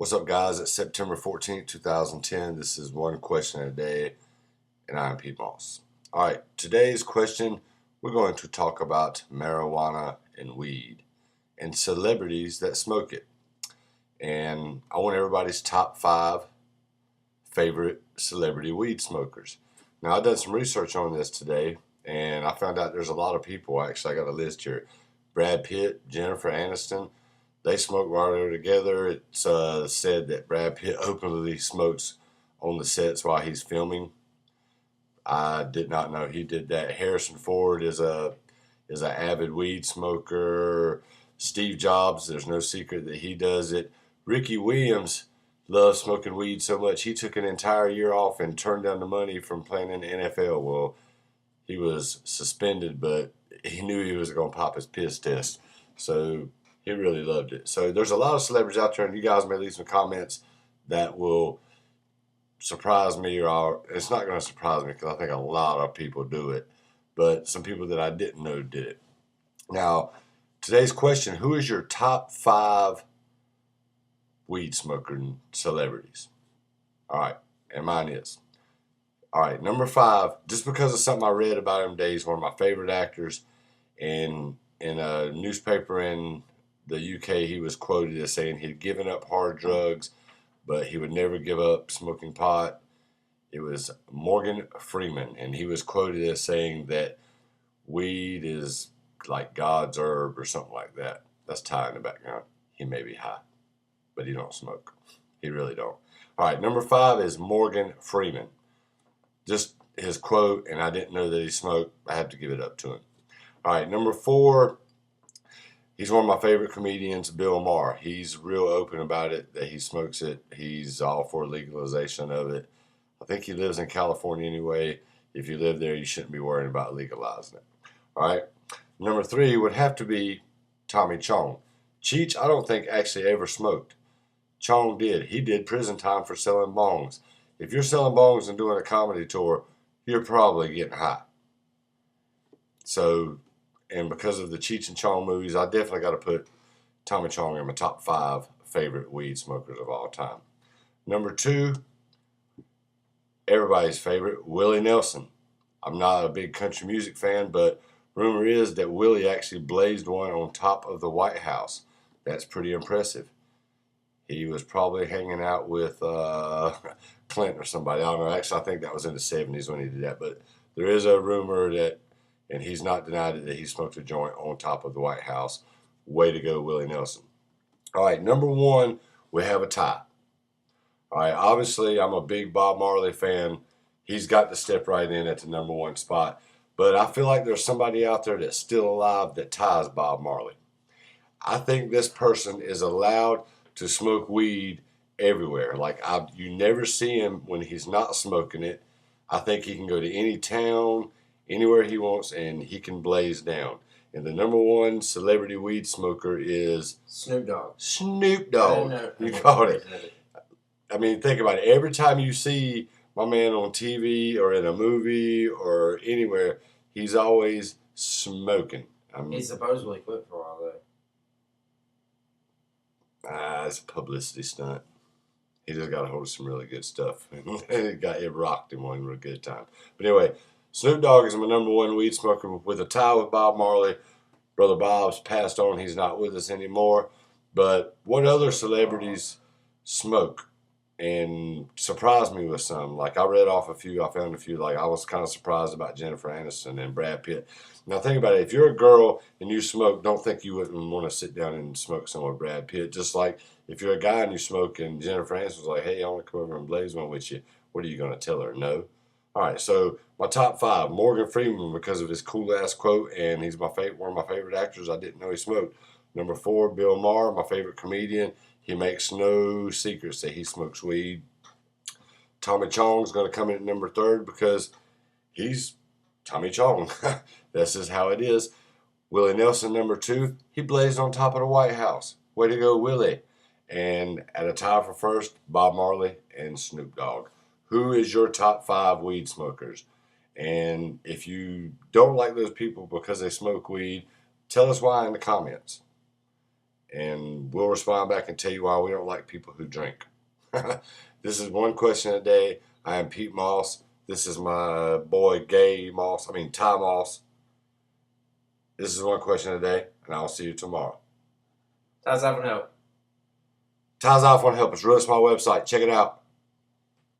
What's up, guys? It's September 14th, 2010. This is One Question a Day, and I'm Pete Moss. All right, today's question, we're going to talk about marijuana and weed and celebrities that smoke it. And I want everybody's top 5 favorite celebrity weed smokers. Now, I've done some research on this today, and I found out there's a lot of people. Actually, I got a list here. Brad Pitt, Jennifer Aniston, they smoke while they're together. It's said that Brad Pitt openly smokes on the sets while he's filming. I did not know he did that. Harrison Ford is an avid weed smoker. Steve Jobs, there's no secret that he does it. Ricky Williams loves smoking weed so much he took an entire year off and turned down the money from playing in the NFL. Well, he was suspended, but he knew he was going to pop his piss test. So he really loved it. So there's a lot of celebrities out there, and you guys may leave some comments that will surprise me, or it's not going to surprise me because I think a lot of people do it, but some people that I didn't know did it. Now, today's question, who is your top 5 weed smoking celebrities? All right, and mine is. All right, number 5, just because of something I read about him today, he's one of my favorite actors. In a newspaper in the UK, he was quoted as saying he'd given up hard drugs, but he would never give up smoking pot. It was Morgan Freeman, and he was quoted as saying that weed is like God's herb or something like that. That's Ty in the background. He may be high, but he don't smoke. He really don't. All right, number 5 is Morgan Freeman. Just his quote, and I didn't know that he smoked. I have to give it up to him. All right, number 4, he's one of my favorite comedians, Bill Maher. He's real open about it, that he smokes it. He's all for legalization of it. I think he lives in California anyway. If you live there, you shouldn't be worrying about legalizing it. All right, number 3 would have to be Tommy Chong. Cheech, I don't think actually ever smoked. Chong did. He did prison time for selling bongs. If you're selling bongs and doing a comedy tour, you're probably getting high. So, and because of the Cheech and Chong movies, I definitely got to put Tommy Chong in my top 5 favorite weed smokers of all time. Number 2, everybody's favorite, Willie Nelson. I'm not a big country music fan, but rumor is that Willie actually blazed one on top of the White House. That's pretty impressive. He was probably hanging out with Clinton or somebody. I don't know. Actually, I think that was in the 70s when he did that. But there is a rumor that, and he's not denied it, that he smoked a joint on top of the White House. Way to go, Willie Nelson. All right, number 1, we have a tie. All right, obviously, I'm a big Bob Marley fan. He's got to step right in at the number 1 spot. But I feel like there's somebody out there that's still alive that ties Bob Marley. I think this person is allowed to smoke weed everywhere. Like, you never see him when he's not smoking it. I think he can go to any town, anywhere he wants, and he can blaze down. And the number 1 celebrity weed smoker is Snoop Dogg. Snoop Dogg. You caught it. I mean, think about it. Every time you see my man on TV or in a movie or anywhere, he's always smoking. He supposedly quit for a while, though. It's a publicity stunt. He just got a hold of some really good stuff. And it rocked him one real good time. But anyway, Snoop Dogg is my number 1 weed smoker with a tie with Bob Marley. Brother Bob's passed on. He's not with us anymore. But what other celebrities smoke and surprised me with some? Like, I read off a few. I found a few. Like, I was kind of surprised about Jennifer Aniston and Brad Pitt. Now, think about it. If you're a girl and you smoke, don't think you wouldn't want to sit down and smoke some with Brad Pitt. Just like if you're a guy and you smoke and Jennifer Aniston's like, hey, I want to come over and blaze one with you, what are you going to tell her? No? All right, so my top 5, Morgan Freeman, because of his cool-ass quote, and he's one of my favorite actors. I didn't know he smoked. Number 4, Bill Maher, my favorite comedian. He makes no secrets that he smokes weed. Tommy Chong's going to come in at number 3 because he's Tommy Chong. That's just how it is. Willie Nelson, number 2. He blazed on top of the White House. Way to go, Willie. And at a tie for 1st, Bob Marley and Snoop Dogg. Who is your top 5 weed smokers? And if you don't like those people because they smoke weed, tell us why in the comments. and we'll respond back and tell you why we don't like people who drink. This is one question a day. I am Pete Moss. This is my boy Ty Moss. This is one question a day, and I'll see you tomorrow. Ties off and help. Ties Off on Help. It's really my website. Check it out.